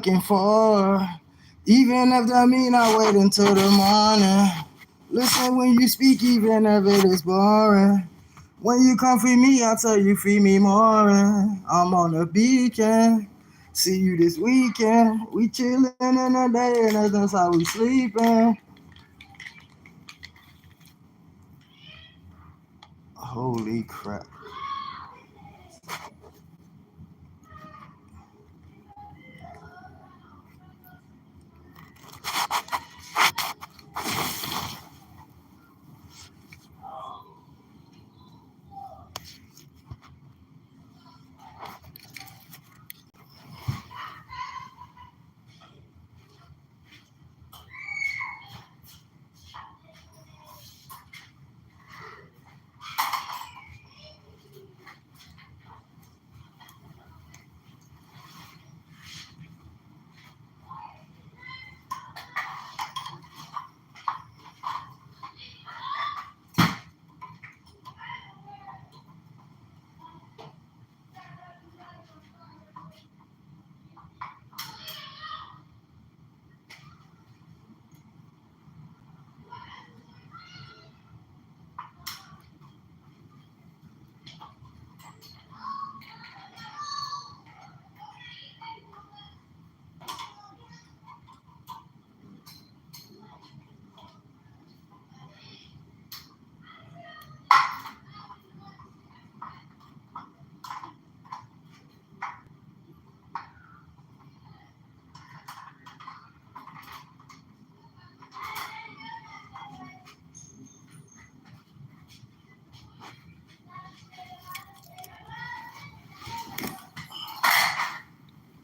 looking for. Even if that mean I wait until the morning. Listen when you speak, even if it is boring. When you come free me, I tell you free me more. I'm on the beacon. See you this weekend. We chillin' in the day, and that's how we sleeping. Holy crap.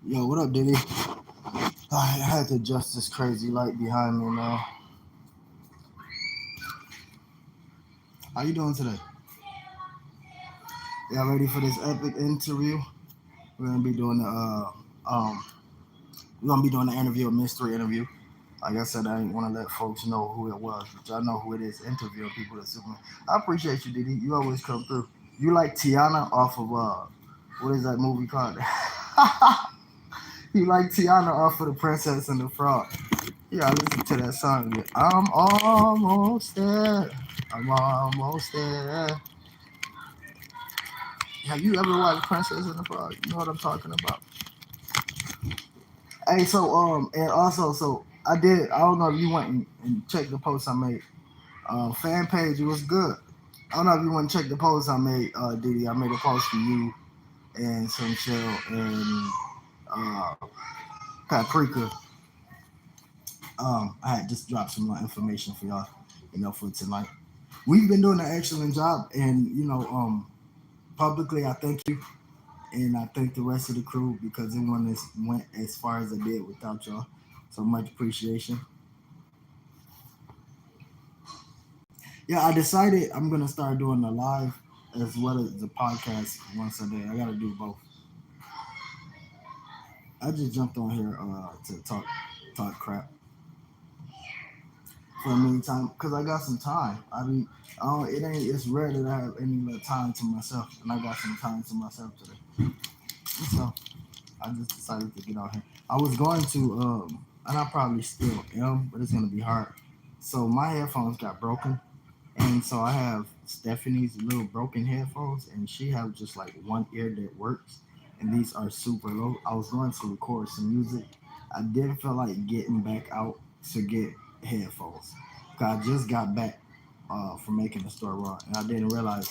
Yo, what up, Diddy? I had to adjust this crazy light behind me, man. How you doing today? Y'all ready for this epic interview? We're gonna be doing the we're gonna be doing the interview, a mystery interview. Like I said, I didn't want to let folks know who it was, but y'all know who it is. Interviewing people that Superman. I appreciate you, Diddy. You always come through. You like Tiana off of what is that movie called? You like Tiana off of The Princess and the Frog. Yeah, I listen to that song. I'm almost there. I'm almost there. Have you ever watched Princess and the Frog? You know what I'm talking about. Hey, so and also, so I did. I don't know if you went and checked the post I made. Fan page, it was good. I don't know if you want to check the post I made, Diddy. I made a post for you and Sunshell and uh, Paprika. I had just dropped some more information for y'all, for tonight. We've been doing an excellent job, and publicly, I thank you, and I thank the rest of the crew because it went as far as it did without y'all. So much appreciation. Yeah, I decided I'm gonna start doing the live as well as the podcast once a day. I gotta do both. I just jumped on here to talk crap for a meantime because I got some time. It's rare that I have any little time to myself, and I got some time to myself today. And so I just decided to get out here. I was going to and I probably still am, but it's gonna be hard. So my headphones got broken, and so I have Stephanie's little broken headphones, and she have just like one ear that works, and these are super low. I was going to record some music. I didn't feel like getting back out to get headphones. 'Cause I just got back from making the store run, and I didn't realize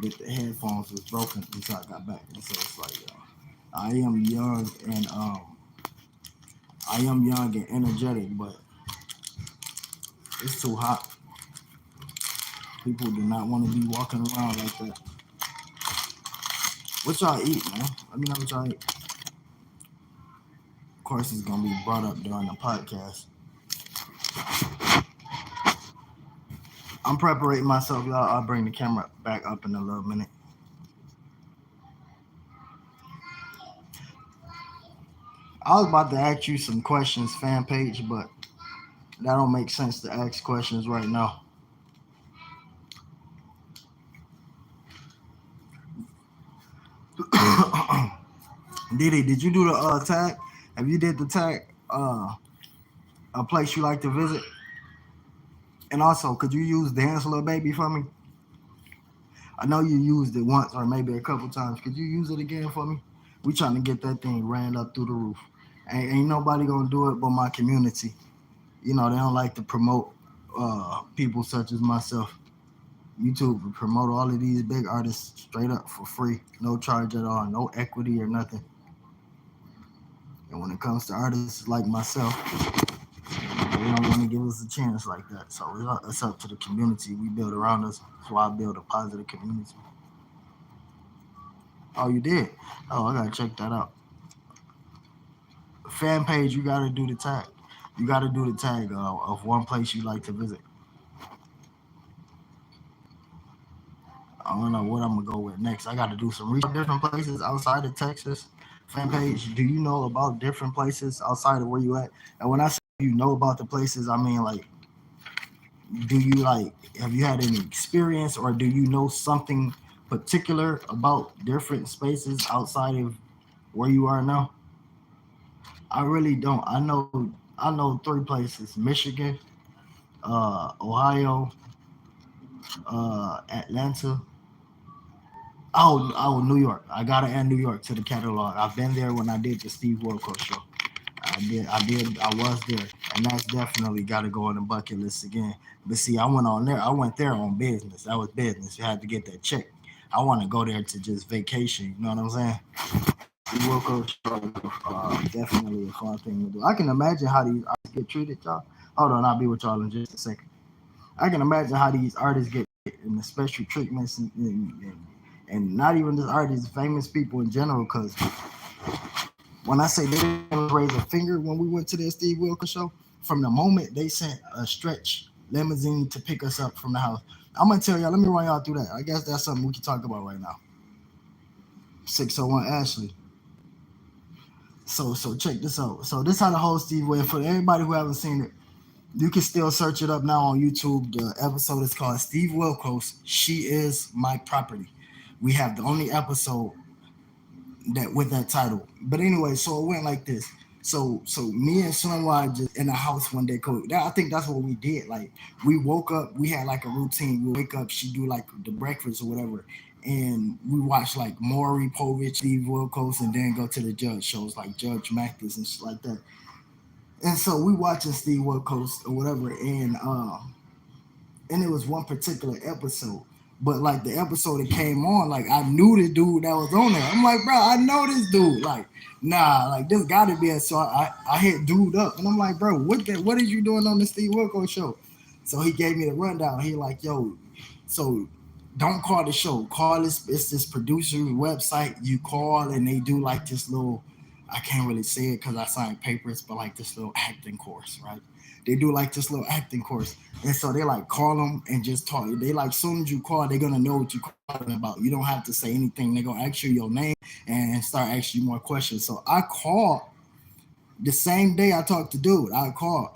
that the headphones was broken until I got back. And so it's like I am young and energetic, but it's too hot. People do not want to be walking around like that. What y'all eat, man? Let me know what y'all eat. Of course, it's gonna be brought up during the podcast. I'm preparing myself, y'all. I'll bring the camera back up in a little minute. I was about to ask you some questions, fan page, but that don't make sense to ask questions right now. Diddy, did you do the tag? If you did the tag, a place you like to visit, and also, could you use Dance Little Baby for me? I know you used it once or maybe a couple times. Could you use it again for me? We trying to get that thing ran up through the roof. Ain't nobody gonna do it but my community. You know, they don't like to promote people such as myself. YouTube will promote all of these big artists straight up for free, no charge at all, no equity or nothing. And when it comes to artists like myself, they don't want to give us a chance like that. So it's up to the community we build around us. That's why I build a positive community. Oh, you did? Oh, I gotta check that out. Fan page, you gotta do the tag. You gotta do the tag of one place you like to visit. I don't know what I'm gonna go with next. I gotta do some research. Different places outside of Texas. Fan page. Do you know about different places outside of where you at? And when I say you know about the places, I mean like, do you like? Have you had any experience, or do you know something particular about different spaces outside of where you are now? I really don't. I know three places: Michigan, Ohio, Atlanta. Oh, New York. I gotta add New York to the catalog. I've been there when I did the Steve Wilkos show. I was there, and that's definitely got to go on the bucket list again. But see, I went on there. I went there on business. That was business. You had to get that check. I want to go there to just vacation. You know what I'm saying? Steve Wilkos show is definitely a fun thing to do. I can imagine how these artists get treated, y'all. Hold on, I'll be with y'all in just a second. I can imagine how these artists get in the special treatments and not even just artists, famous people in general. Because when I say they didn't raise a finger when we went to that Steve Wilkos show, from the moment they sent a stretch limousine to pick us up from the house, I'm gonna tell y'all. Let me run y'all through that. I guess that's something we can talk about right now. 601 Ashley. So check this out. So this how the whole Steve Wilkos. For everybody who haven't seen it, you can still search it up now on YouTube. The episode is called Steve Wilkos. She is my property. We have the only episode that with that title. But anyway, so it went like this. So me and Sunwise just in the house one day. I think that's what we did. Like we woke up, we had like a routine. We wake up, she do like the breakfast or whatever, and we watch like Maury Povich, Steve Wilkos, and then go to the judge shows like Judge Mathis and shit like that. And so we watching Steve Wilkos or whatever, and it was one particular episode. But like the episode that came on, like I knew the dude that was on there. I'm like, bro, I know this dude. Like, nah, like this gotta be it. So I hit dude up and I'm like, bro, what is you doing on the Steve Wilkos show? So he gave me the rundown. He like, yo, so don't call the show. Call this, it's this producer's website. You call and they do like this little, I can't really say it because I signed papers, but like this little acting course, right? They do like this little acting course. And so they like call them and just talk. They like soon as you call, they're gonna know what you're calling about. You don't have to say anything. They're gonna ask you your name and start asking you more questions. So I called the same day I talked to dude. I called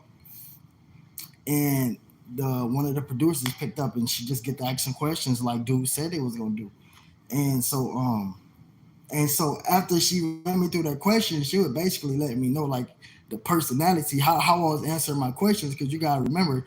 and the one of the producers picked up and she just get to asking questions like dude said they was gonna do. And so after she ran me through that question, she would basically let me know like the personality, how I was answering my questions. Because you gotta remember,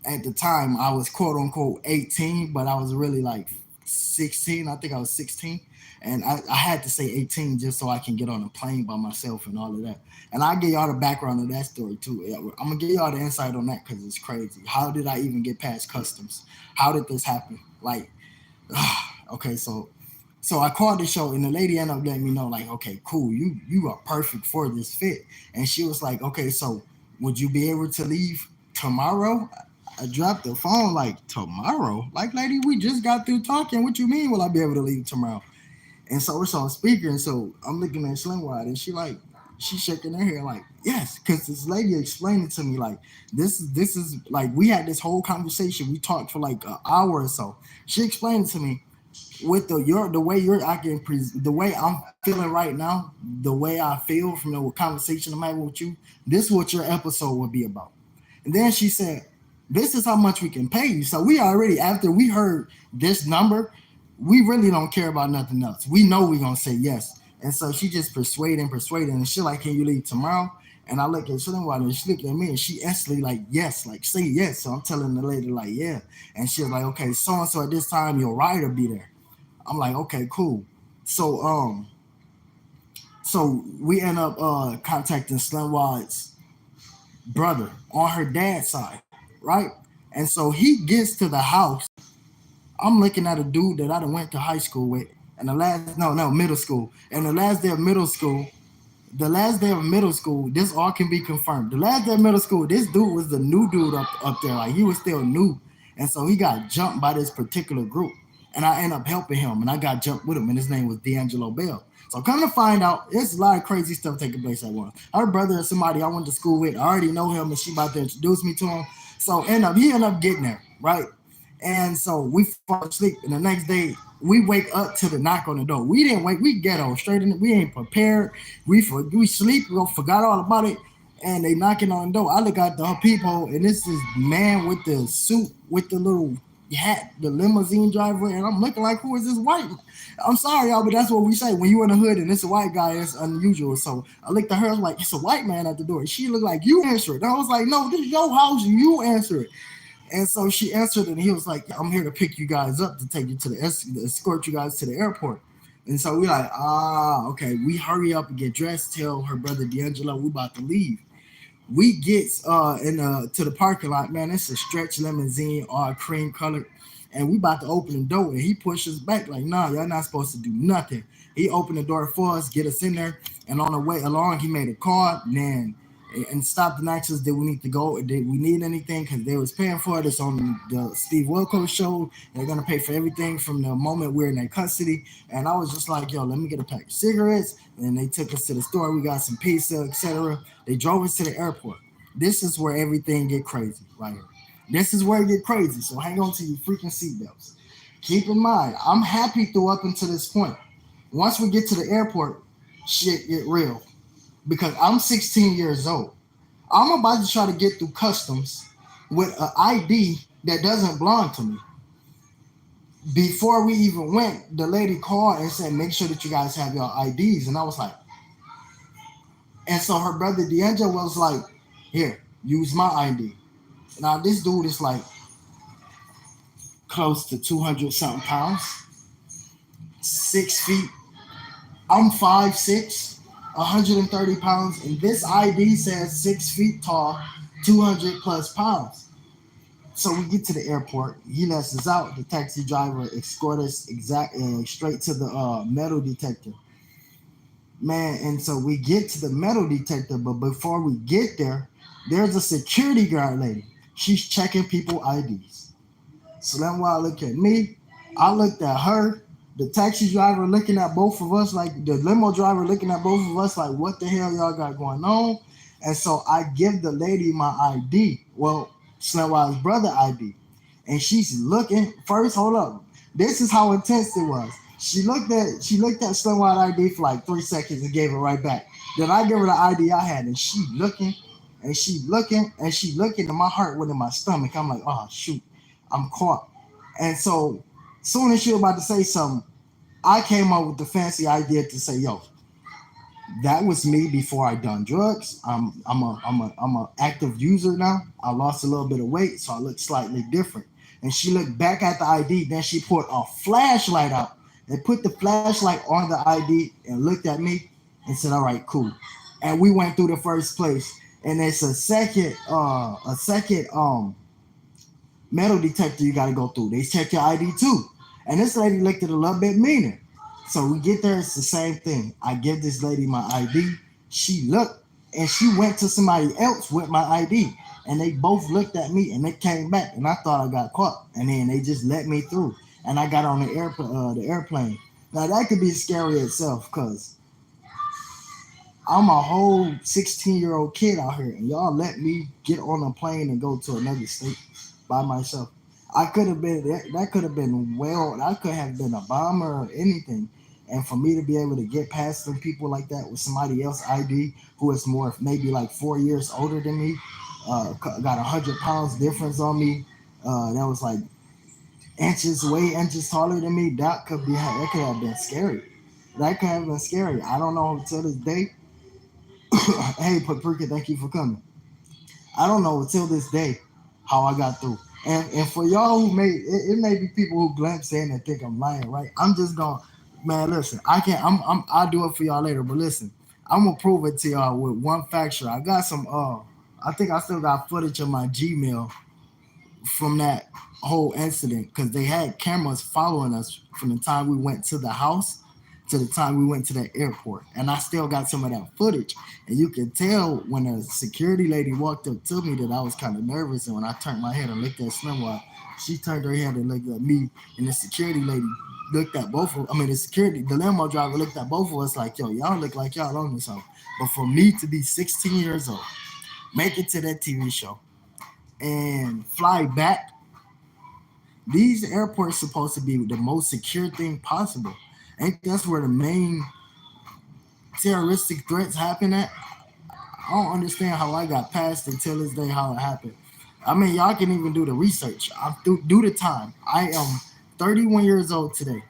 at the time I was quote unquote 18, but I was really like 16. I think I was 16. And I had to say 18 just so I can get on a plane by myself and all of that. And I'll give y'all the background of that story too. I'm gonna give y'all the insight on that because it's crazy. How did I even get past customs? How did this happen? Like, okay, so I called the show and the lady ended up letting me know, like, okay, cool, you are perfect for this fit. And she was like, okay, so would you be able to leave tomorrow? I dropped the phone like tomorrow. Like, lady, we just got through talking. What you mean will I be able to leave tomorrow? And so it's on speaker. And so I'm looking at Slim Wide and she shaking her head like, yes, because this lady explained it to me like this is like we had this whole conversation. We talked for like an hour or so. She explained it to me with the way you're acting, the way I'm feeling right now, the way I feel from the conversation I'm having with you, this is what your episode would be about. And then she said, this is how much we can pay you. So we already, after we heard this number, we really don't care about nothing else. We know we're gonna say yes. And so she just persuading, and she like, can you leave tomorrow? And I look at Slimwater, and she looked at me, and she instantly like, yes, like say yes. So I'm telling the lady like, yeah. And she was like, okay, so and so at this time your rider be there. I'm like, okay, cool. So so we end up contacting Slimwad's brother on her dad's side, right? And so he gets to the house. I'm looking at a dude that I done went to high school with, and the last no middle school, and the last day of middle school, this all can be confirmed. The last day of middle school, this dude was the new dude up there. Like he was still new. And so he got jumped by this particular group. And I ended up helping him and I got jumped with him. And his name was D'Angelo Bell. So come to find out, there's a lot of crazy stuff taking place at once. Her brother is somebody I went to school with. I already know him and she about to introduce me to him. So he ended up getting there, right? And so we fall asleep, and the next day we wake up to the knock on the door. We didn't wake, we ghetto straight in. We ain't prepared. We sleep, we forgot all about it, and they knocking on the door. I look at the people, and this is man with the suit with the little hat, the limousine driver, and I'm looking like, who is this white? I'm sorry, y'all, but that's what we say when you in the hood and it's a white guy. It's unusual. So I looked at her, I was like, it's a white man at the door. She looked like, you answer it. And I was like, no, this is your house, you answer it. And so she answered, and he was like, I'm here to pick you guys up to take you to escort you guys to the airport. And so we like, okay. We hurry up and get dressed, tell her brother D'Angelo we about to leave. We get in to the parking lot, man. It's a stretch limousine, all cream colored, and we about to open the door, and he pushes back like, "Nah, y'all not supposed to do nothing." He opened the door for us, get us in there, and on the way along, he made a call, man, and stopped and asked us, "Did we need to go? Did we need anything?" Because they was paying for it. It's on the Steve Wilkos show. They're gonna pay for everything from the moment we're in their custody. And I was just like, "Yo, let me get a pack of cigarettes." And they took us to the store. We got some pizza, etc. They drove us to the airport. This is where everything get crazy, right here. This is where it get crazy. So hang on to your freaking seatbelts. Keep in mind, I'm happy through up until this point. Once we get to the airport, shit get real because I'm 16 years old. I'm about to try to get through customs with an ID that doesn't belong to me. Before we even went, the lady called and said, "Make sure that you guys have your IDs." And I was like, and so her brother D'Angelo was like, "Here, use my ID." Now this dude is like close to 200 something pounds, 6 feet. I'm 5'6", 130 pounds, and this ID says 6 feet tall, 200 plus pounds. So we get to the airport. He lets us out. The taxi driver escort us straight to the metal detector, man. And so we get to the metal detector, but before we get there, there's a security guard lady. She's checking people IDs. So then while I look at me, I looked at her, the taxi driver looking at both of us, like the limo driver looking at both of us, like, what the hell y'all got going on? And so I give the lady my ID. Well, Slimwise's brother ID. And she's looking first, hold up. This is how intense it was. She looked at Slimwise ID for like 3 seconds and gave it right back. Then I give her the ID I had, and she looking, and she looking, and she looking, and my heart went in my stomach. I'm like, oh shoot, I'm caught. And so, soon as she was about to say something, I came up with the fancy idea to say, "Yo, that was me before I done drugs. I'm a active user now. I lost a little bit of weight, so I look slightly different." And she looked back at the ID, then she put a flashlight out and put the flashlight on the ID and looked at me and said, "All right, cool." And we went through the first place. And it's a second metal detector you got to go through. They check your ID too. And this lady looked at it a little bit meaner. So we get there, it's the same thing. I give this lady my ID. She looked and she went to somebody else with my ID. And they both looked at me and they came back. And I thought I got caught. And then they just let me through. And I got on the airplane. Now that could be scary itself because I'm a whole 16-year-old kid out here, and y'all let me get on a plane and go to another state by myself. I could have been that could have been well. I could have been a bomber or anything, and for me to be able to get past some people like that with somebody else ID who is more maybe like 4 years older than me, got 100 pounds difference on me. That was like inches taller than me. That could have been scary. That could have been scary. I don't know until this day. Hey, Paprika, thank you for coming. I don't know until this day how I got through. And for y'all who may it may be people who glimpse in and think I'm lying, right? I'm just going, man, listen, I can't I'll do it for y'all later, but listen, I'm gonna prove it to y'all with one factor. I got some I think I still got footage of my Gmail from that whole incident because they had cameras following us from the time we went to the house to the time we went to the airport. And I still got some of that footage. And you could tell when a security lady walked up to me that I was kind of nervous. And when I turned my head and looked at Slimwide, she turned her head and looked at me. And the security lady looked at both of, I mean, the limo driver looked at both of us like, yo, y'all look like y'all own this house. But for me to be 16 years old, make it to that TV show, and fly back. These airports supposed to be the most secure thing possible. Ain't that's where the main terroristic threats happen at? I don't understand how I got past until this day how it happened. I mean, y'all can even do the research. Do the time. I am 31 years old today.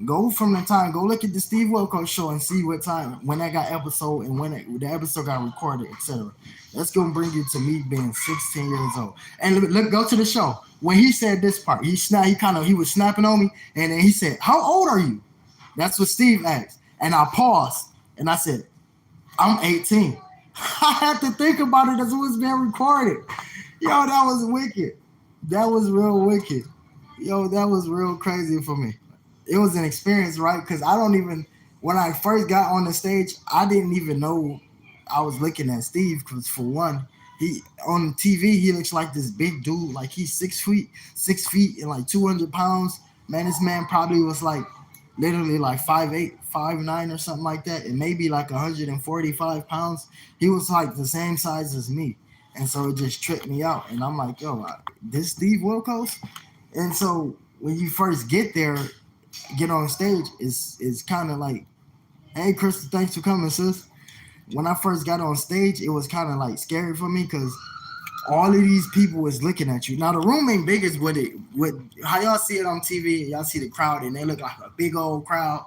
Go from the time, go look at the Steve Wilkos show and see what time, when that got episode and when the episode got recorded, etc. That's gonna bring you to me being 16 years old. And look, go to the show. When he said this part, he was snapping on me, and then he said, "How old are you?" That's what Steve asked, and I paused and I said, "I'm 18." I had to think about it as it was being recorded. Yo, that was wicked. That was real wicked. Yo, that was real crazy for me. It was an experience, right? Because I don't even, when I first got on the stage, I didn't even know I was looking at Steve. Because for one, he on TV he looks like this big dude, like he's 6 feet, 6 feet and like 200 pounds. Man, this man probably was like literally like 5'8", 5'9", or something like that, and maybe like 145 pounds. He was like the same size as me, and so it just tripped me out. And I'm like, yo, this Steve Wilkos. And so when you first get on stage, is kind of like, hey, Crystal, thanks for coming, sis. When I first got on stage, it was kind of like scary for me because all of these people was looking at you. Now the room ain't big as what how y'all see it on TV. Y'all see the crowd and they look like a big old crowd.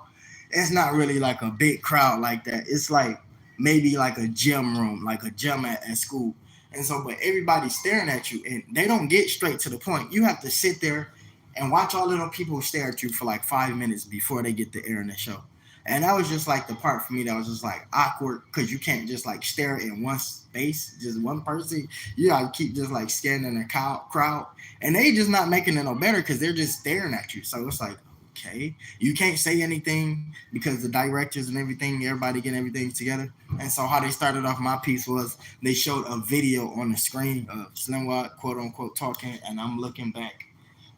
It's not really like a big crowd like that. It's like maybe like a gym room, like a gym at school. And so, but everybody's staring at you and they don't get straight to the point. You have to sit there and watch all of them people stare at you for like 5 minutes before they get the air in the show. And that was just like the part for me that was just like awkward because you can't just like stare in one space, just one person. You gotta keep just like scanning the crowd, and they just not making it no better because they're just staring at you. So it's like, okay, you can't say anything because the directors and everything, everybody getting everything together. And so how they started off my piece was they showed a video on the screen of Slim Watt, quote unquote, talking, and I'm looking back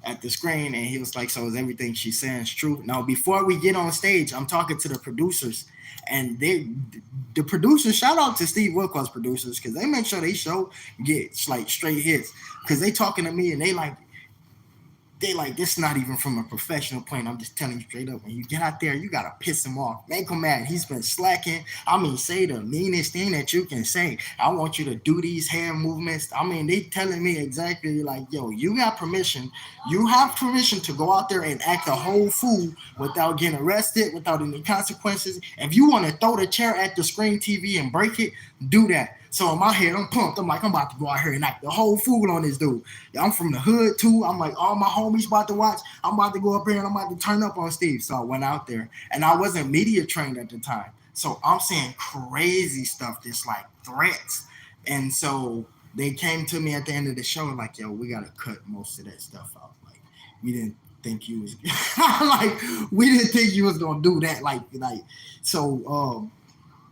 at the screen, and he was like, so is everything she's saying is true? Now before we get on stage, I'm talking to the producers, and the producers, shout out to Steve Wilkos producers, because they make sure they show get like straight hits, because they talking to me and they like, this not even from a professional point. I'm just telling you straight up. When you get out there, you gotta piss him off. Make him mad. He's been slacking. I mean, say the meanest thing that you can say. I want you to do these hand movements. I mean, they telling me exactly like, yo, you got permission. You have permission to go out there and act a whole fool without getting arrested, without any consequences. If you want to throw the chair at the screen TV and break it, do that. So in my head, I'm pumped. I'm like, I'm about to go out here and act the whole fool on this dude. I'm from the hood too. I'm like, all my homies about to watch. I'm about to go up here and I'm about to turn up on Steve. So I went out there, and I wasn't media trained at the time. So I'm saying crazy stuff, just like threats. And so they came to me at the end of the show like, yo, we gotta cut most of that stuff out. Like, we didn't think you was like, we didn't think you was gonna do that. Like so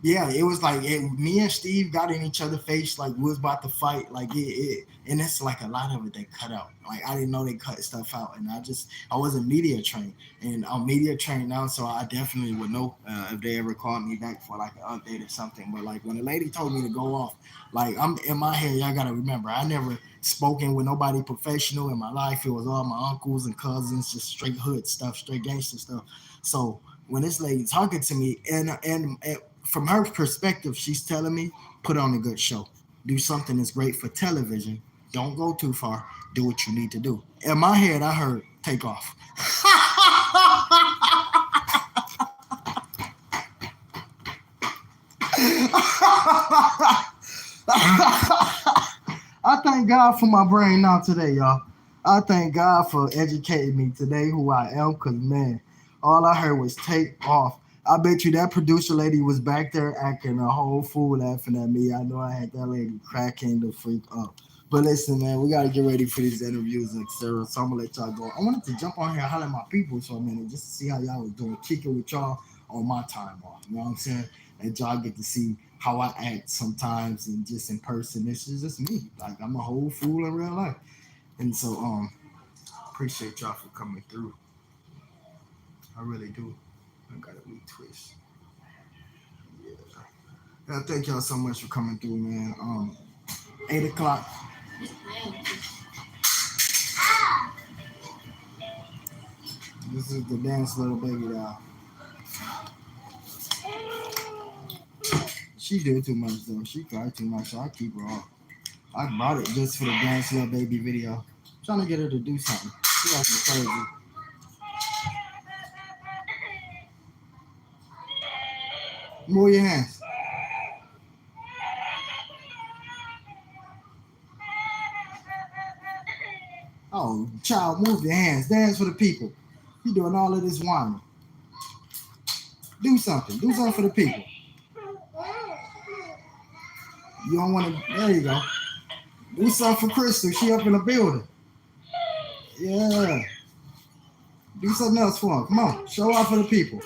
yeah, it was like me and Steve got in each other's face, like we was about to fight, like and it's like a lot of it they cut out. Like I didn't know they cut stuff out, and I wasn't media trained, and I'm media trained now, so I definitely would know if they ever called me back for like an update or something. But like when the lady told me to go off, like I'm in my head, y'all gotta remember, I never spoken with nobody professional in my life. It was all my uncles and cousins, just straight hood stuff, straight gangster stuff. So when this lady talking to me, and from her perspective, she's telling me, put on a good show. Do something that's great for television. Don't go too far. Do what you need to do. In my head, I heard take off. I thank God for my brain now today, y'all. I thank God for educating me today who I am, because, man, all I heard was take off. I bet you that producer lady was back there acting a whole fool laughing at me. I know I had that lady cracking the freak up. But listen, man, we got to get ready for these interviews, etc. So I'm going to let y'all go. I wanted to jump on here and holler at my people for a minute just to see how y'all was doing, kicking with y'all on my time off. You know what I'm saying? And y'all get to see how I act sometimes and just in person. This is just me. Like, I'm a whole fool in real life. And so, appreciate y'all for coming through. I really do. I got a weak twist. Yeah. Yeah, thank y'all so much for coming through, man. 8 o'clock. This is the dance little baby doll. She do too much though. She cry too much, so I keep her off. I bought it just for the dance little baby video. I'm trying to get her to do something. She got me crazy. Move your hands. Oh, child, move your hands. Dance for the people. You doing all of this whining. Do something. Do something for the people. You don't want to. There you go. Do something for Crystal. She up in the building. Yeah. Do something else for her. Come on. Show off for the people.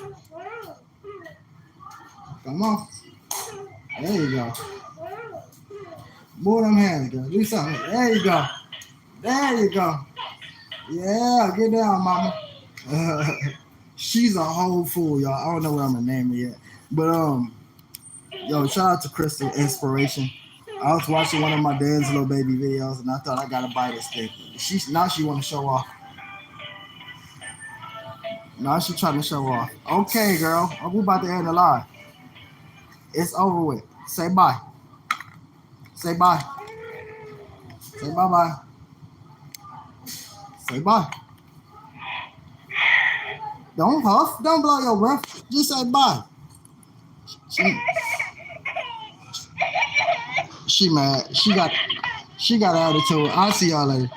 Come on. There you go. Move them hands, girl. Do something. There you go. There you go. Yeah, get down, mama. She's a whole fool, y'all. I don't know what I'm gonna name her yet. But yo, shout out to Crystal Inspiration. I was watching one of my dad's little baby videos and I thought I gotta buy this thing. She wanna show off. Now she trying to show off. Okay, girl. We about to end the live. It's over with. Say bye. Say bye. Say bye bye. Say bye. Don't huff. Don't blow your breath. Just say bye. She mad. She got attitude. I'll see y'all later.